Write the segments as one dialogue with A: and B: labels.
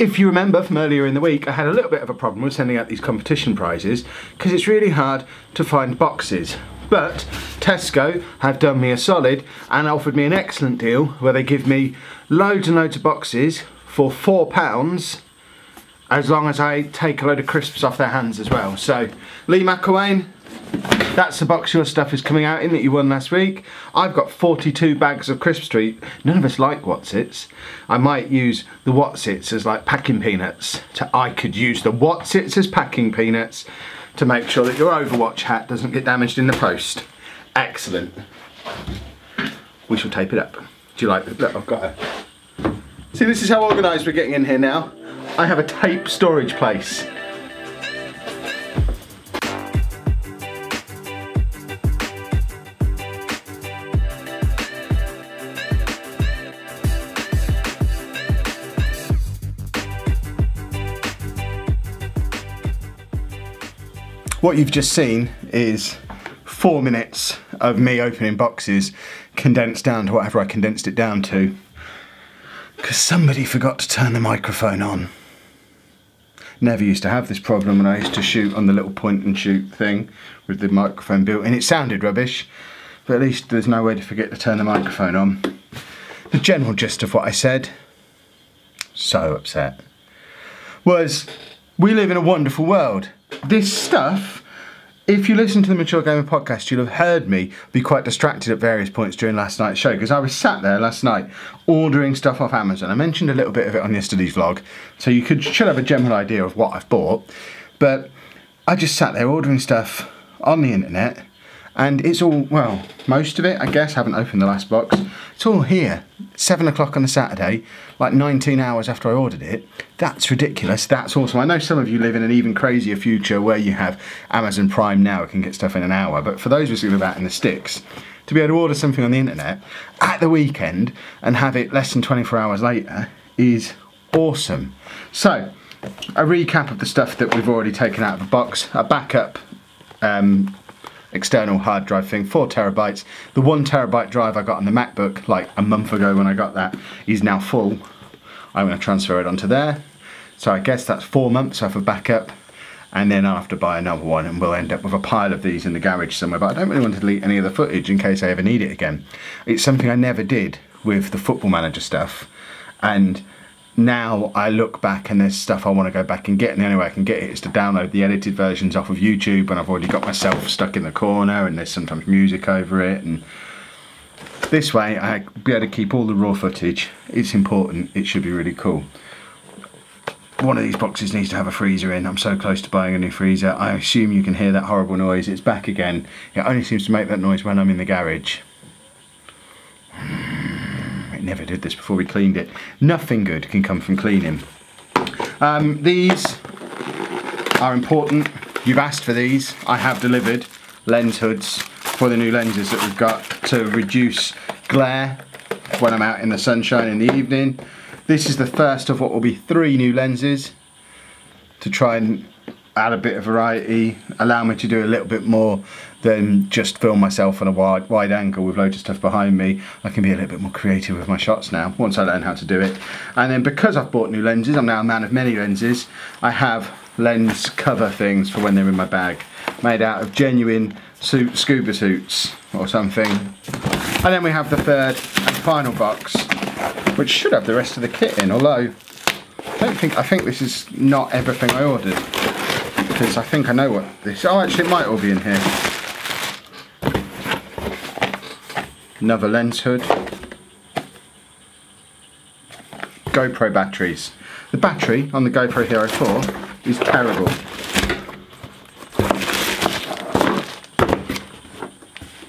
A: If you remember from earlier in the week, I had a little bit of a problem with sending out these competition prizes because it's really hard to find boxes. But Tesco have done me a solid and offered me an excellent deal where they give me loads and loads of boxes for £4 as long as I take a load of crisps off their hands as well. So, Lee McElwain, that's the box your stuff is coming out in that you won last week. I've got 42 bags of Crisp Street. None of us like Wotsits. I might use the Wotsits as like packing peanuts. I could use the Wotsits as packing peanuts to make sure that your Overwatch hat doesn't get damaged in the post. Excellent. We shall tape it up. Do you like it? Look, I've got it. See, this is how organised we're getting in here now. I have a tape storage place. What you've just seen is 4 minutes of me opening boxes condensed down to whatever I condensed it down to, because somebody forgot to turn the microphone on. Never used to have this problem when I used to shoot on the little point and shoot thing with the microphone built in. It sounded rubbish, but at least there's no way to forget to turn the microphone on. The general gist of what I said, so upset, was we live in a wonderful world. This stuff, if you listen to the Mature Gamer podcast, you'll have heard me be quite distracted at various points during last night's show, because I was sat there last night ordering stuff off Amazon. I mentioned a little bit of it on yesterday's vlog, so you should have a general idea of what I've bought. But I just sat there ordering stuff on the internet, and it's all, well, most of it, I guess, haven't opened the last box. It's all here, 7 o'clock on a Saturday, like 19 hours after I ordered it. That's ridiculous, that's awesome. I know some of you live in an even crazier future where you have Amazon Prime now, can get stuff in an hour, but for those of us who live out in the sticks, to be able to order something on the internet at the weekend and have it less than 24 hours later is awesome. So, a recap of the stuff that we've already taken out of the box, a backup external hard drive thing, 4 terabytes. The 1 terabyte drive I got on the MacBook like a month ago when I got that is now full. I'm going to transfer it onto there. So I guess that's 4 months worth of backup, and then I'll have to buy another one and we'll end up with a pile of these in the garage somewhere, but I don't really want to delete any of the footage in case I ever need it again. It's something I never did with the Football Manager stuff, and now I look back and there's stuff I want to go back and get, and the only way I can get it is to download the edited versions off of YouTube, and I've already got myself stuck in the corner and there's sometimes music over it, and this way I'll be able to keep all the raw footage. It's important, it should be really cool. One of these boxes needs to have a freezer in. I'm so close to buying a new freezer. I assume you can hear that horrible noise. It's back again. It only seems to make that noise when I'm in the garage. It never did this before we cleaned it. Nothing good can come from cleaning. These are important. You've asked for these. I have delivered lens hoods for the new lenses that we've got to reduce glare when I'm out in the sunshine in the evening. This is the first of what will be 3 new lenses to try and add a bit of variety, allow me to do a little bit more than just film myself on a wide angle with loads of stuff behind me. I can be a little bit more creative with my shots now, once I learn how to do it. And then because I've bought new lenses, I'm now a man of many lenses, I have lens cover things for when they're in my bag, made out of genuine scuba suits or something. And then we have the third and final box, which should have the rest of the kit in, although I think this is not everything I ordered, because I think I know what this, oh actually it might all be in here. Another lens hood. GoPro batteries. The battery on the GoPro Hero 4 is terrible.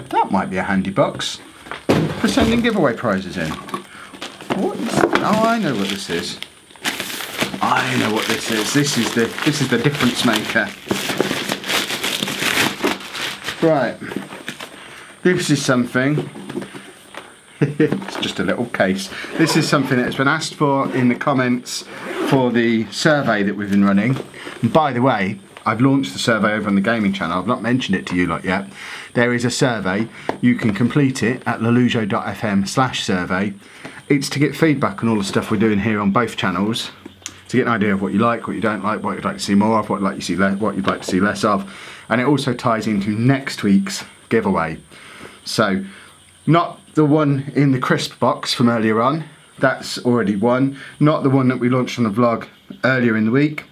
A: That might be a handy box for sending giveaway prizes in. What is that? Oh, I know what this is. I know what this is. This is the difference maker. Right. This is something. It's just a little case. This is something that's been asked for in the comments for the survey that we've been running. And by the way, I've launched the survey over on the gaming channel. I've not mentioned it to you lot yet. There is a survey. You can complete it at lelujo.fm/survey. It's to get feedback on all the stuff we're doing here on both channels. to get an idea of what you like, what you don't like, what you'd like to see more of, what you'd like to see less of. And it also ties into next week's giveaway. So, not the one in the crisp box from earlier on, that's already won. Not the one that we launched on the vlog earlier in the week.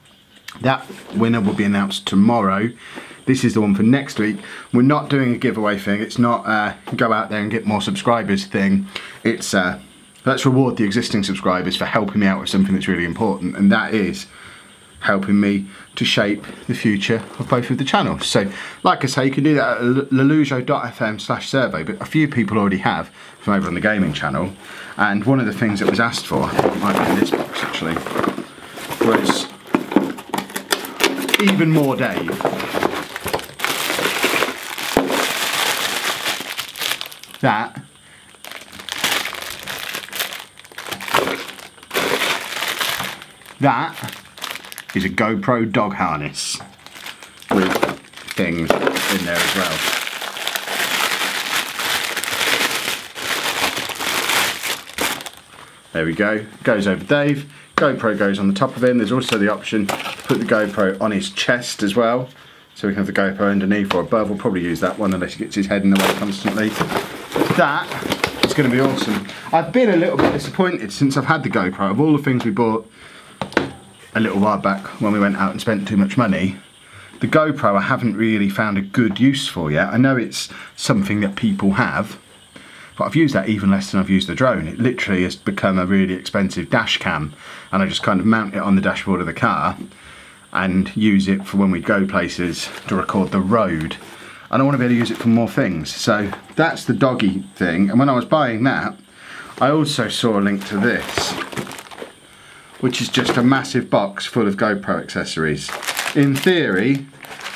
A: That winner will be announced tomorrow. This is the one for next week. We're not doing a giveaway thing. It's not go out there and get more subscribers thing. It's let's reward the existing subscribers for helping me out with something that's really important, and that is helping me to shape the future of both of the channels. So, like I say, you can do that at lelujo.fm/survey, but a few people already have from over on the gaming channel. And one of the things that was asked for, I think it might be in this box actually, was even more Dave. That is a GoPro dog harness with things in there as well. There we go, goes over Dave. GoPro goes on the top of him. There's also the option to put the GoPro on his chest as well. So we can have the GoPro underneath or above. We'll probably use that one unless he gets his head in the way constantly. That is going to be awesome. I've been a little bit disappointed since I've had the GoPro. Of all the things we bought a little while back when we went out and spent too much money, the GoPro I haven't really found a good use for yet. I know it's something that people have, but I've used that even less than I've used the drone. It literally has become a really expensive dash cam, and I just kind of mount it on the dashboard of the car and use it for when we go places to record the road. And I want to be able to use it for more things. So that's the doggy thing. And when I was buying that, I also saw a link to this, which is just a massive box full of GoPro accessories. In theory,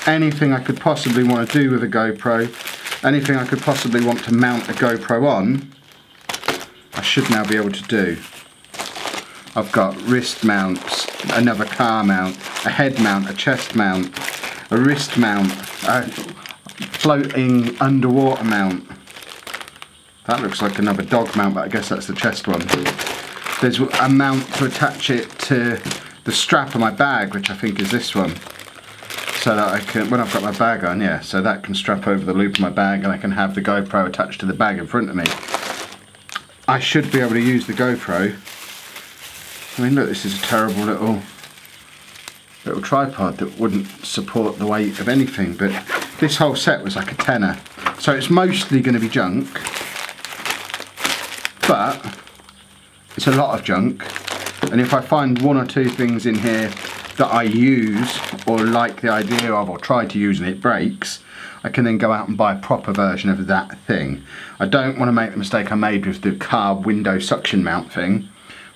A: anything I could possibly want to do with a GoPro, anything I could possibly want to mount a GoPro on, I should now be able to do. I've got wrist mounts, another car mount, a head mount, a chest mount, a wrist mount, a floating underwater mount. That looks like another dog mount, but I guess that's the chest one. There's a mount to attach it to the strap of my bag, which I think is this one. So that I can, when I've got my bag on, yeah, so that can strap over the loop of my bag and I can have the GoPro attached to the bag in front of me. I should be able to use the GoPro. I mean, look, this is a terrible little tripod that wouldn't support the weight of anything, but this whole set was like a tenner. So it's mostly going to be junk, but it's a lot of junk. And if I find one or two things in here that I use or like the idea of or try to use and it breaks, I can then go out and buy a proper version of that thing. I don't want to make the mistake I made with the car window suction mount thing,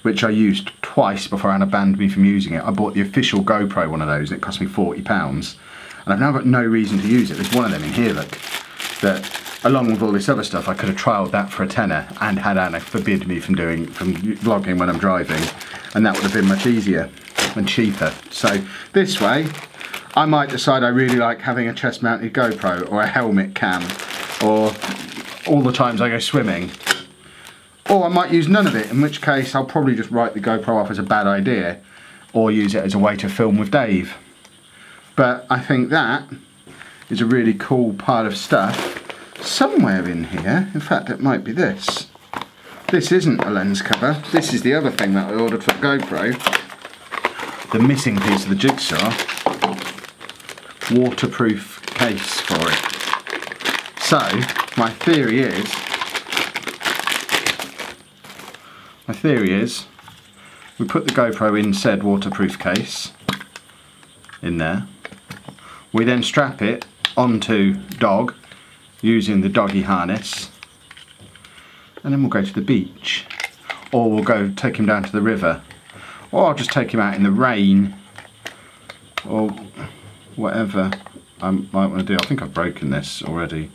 A: which I used twice before Anna banned me from using it. I bought the official GoPro one of those and it cost me £40. And I've now got no reason to use it. There's one of them in here, look, that along with all this other stuff, I could have trialled that for a tenner and had Anna forbid me from vlogging when I'm driving, and that would have been much easier and cheaper. So this way, I might decide I really like having a chest mounted GoPro or a helmet cam, or all the times I go swimming. Or I might use none of it, in which case I'll probably just write the GoPro off as a bad idea or use it as a way to film with Dave. But I think that is a really cool pile of stuff. Somewhere in here, in fact it might be this. This isn't a lens cover, this is the other thing that I ordered for the GoPro. The missing piece of the jigsaw. Waterproof case for it. So, my theory is, we put the GoPro in said waterproof case, in there. We then strap it onto dog, using the doggy harness, and then we'll go to the beach, or we'll go take him down to the river, or I'll just take him out in the rain, or whatever I might want to do. I think I've broken this already.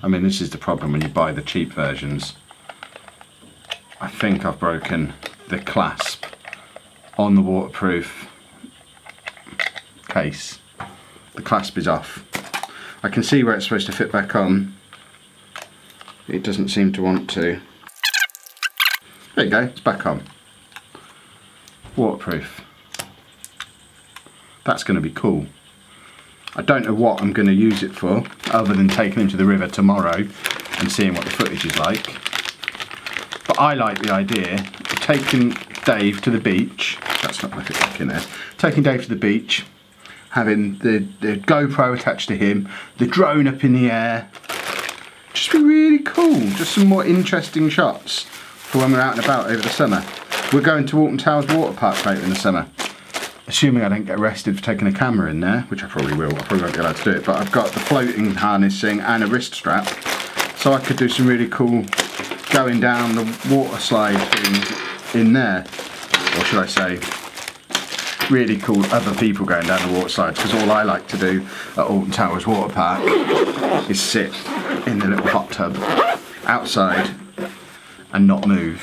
A: I mean, this is the problem when you buy the cheap versions. I think I've broken the clasp on the waterproof case. The clasp is off. I can see where it's supposed to fit back on. It doesn't seem to want to. There you go, it's back on. waterproof. That's going to be cool. I don't know what I'm going to use it for, other than taking him to the river tomorrow and seeing what the footage is like. But I like the idea of taking Dave to the beach. That's not like it in there. Taking Dave to the beach, having the GoPro attached to him, the drone up in the air. Just be really cool. Just some more interesting shots for when we're out and about over the summer. We're going to Alton Towers Water Park later in the summer. Assuming I don't get arrested for taking a camera in there, which I probably will. I probably won't be allowed to do it, but I've got the floating harnessing and a wrist strap, so I could do some really cool going down the water slide thing in there. Or should I say, really cool other people going down the water slides, because all I like to do at Alton Towers Water Park is sit in the little hot tub outside and not move.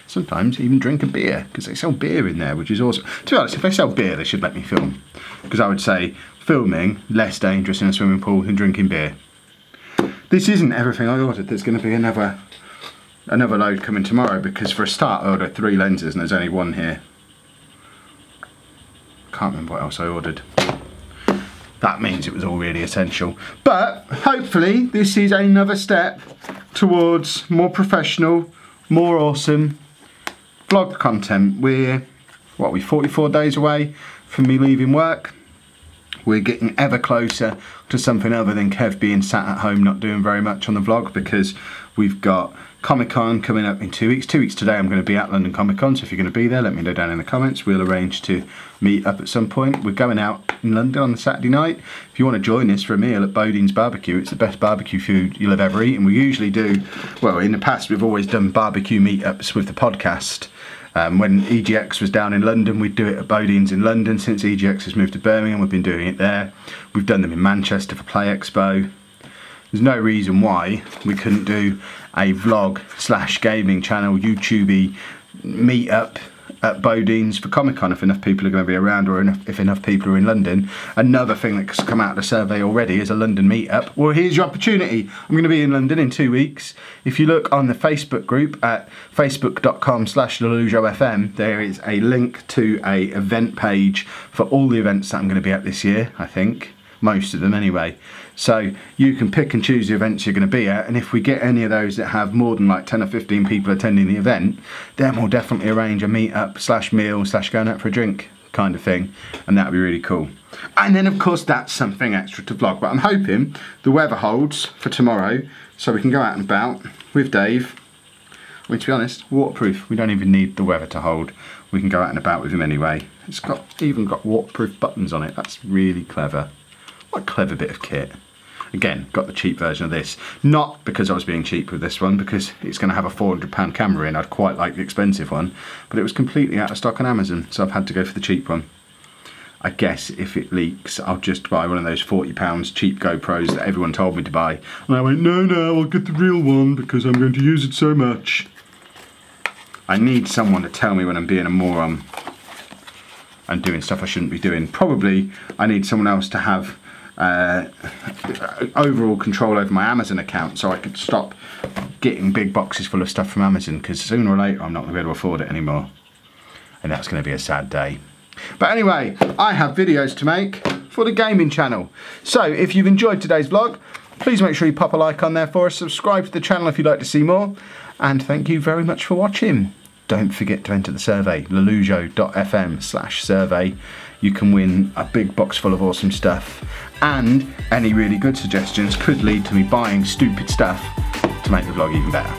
A: Sometimes even drink a beer, because they sell beer in there, which is awesome. To be honest, if they sell beer, they should let me film, because I would say filming less dangerous in a swimming pool than drinking beer. This isn't everything I ordered. There's going to be another load coming tomorrow, because for a start I ordered 3 lenses and there's only 1 here. Can't remember what else I ordered. That means it was all really essential. But hopefully this is another step towards more professional, more awesome vlog content. We're 44 days away from me leaving work. We're getting ever closer to something other than Kev being sat at home not doing very much on the vlog, because we've got Comic-Con coming up in 2 weeks. 2 weeks today I'm going to be at London Comic-Con, so if you're going to be there, let me know down in the comments. We'll arrange to meet up at some point. We're going out in London on the Saturday night. If you want to join us for a meal at Bodine's Barbecue, it's the best barbecue food you'll have ever eaten. We usually do, well, in the past we've always done barbecue meetups with the podcast. When EGX was down in London, we'd do it at Bodine's in London. Since EGX has moved to Birmingham, we've been doing it there. We've done them in Manchester for Play Expo. There's no reason why we couldn't do a vlog / gaming channel, YouTubey meetup at Bodine's for Comic-Con if enough people are going to be around, or if enough people are in London. Another thing that's come out of the survey already is a London meetup. Well, here's your opportunity. I'm going to be in London in 2 weeks. If you look on the Facebook group at facebook.com/LaLujoFM, there is a link to a event page for all the events that I'm going to be at this year, I think. Most of them anyway. So you can pick and choose the events you're going to be at, and if we get any of those that have more than like 10 or 15 people attending the event, then we'll definitely arrange a meet-up / meal / going out for a drink kind of thing, and that would be really cool. And then of course that's something extra to vlog, but I'm hoping the weather holds for tomorrow so we can go out and about with Dave. I mean, to be honest, waterproof. We don't even need the weather to hold. We can go out and about with him anyway. It's even got waterproof buttons on it. That's really clever. What a clever bit of kit. Again, got the cheap version of this. Not because I was being cheap with this one, because it's going to have a £400 camera in. I'd quite like the expensive one, but it was completely out of stock on Amazon, so I've had to go for the cheap one. I guess if it leaks, I'll just buy one of those £40 cheap GoPros that everyone told me to buy. And I went, no, I'll get the real one because I'm going to use it so much. I need someone to tell me when I'm being a moron and doing stuff I shouldn't be doing. Probably I need someone else to have overall control over my Amazon account, so I could stop getting big boxes full of stuff from Amazon, because sooner or later I'm not going to be able to afford it anymore, and that's going to be a sad day. But anyway, I have videos to make for the gaming channel, so if you've enjoyed today's vlog, please make sure you pop a like on there for us, subscribe to the channel if you'd like to see more, and thank you very much for watching. Don't forget to enter the survey, lalujo.fm/survey. You can win a big box full of awesome stuff, and any really good suggestions could lead to me buying stupid stuff to make the vlog even better.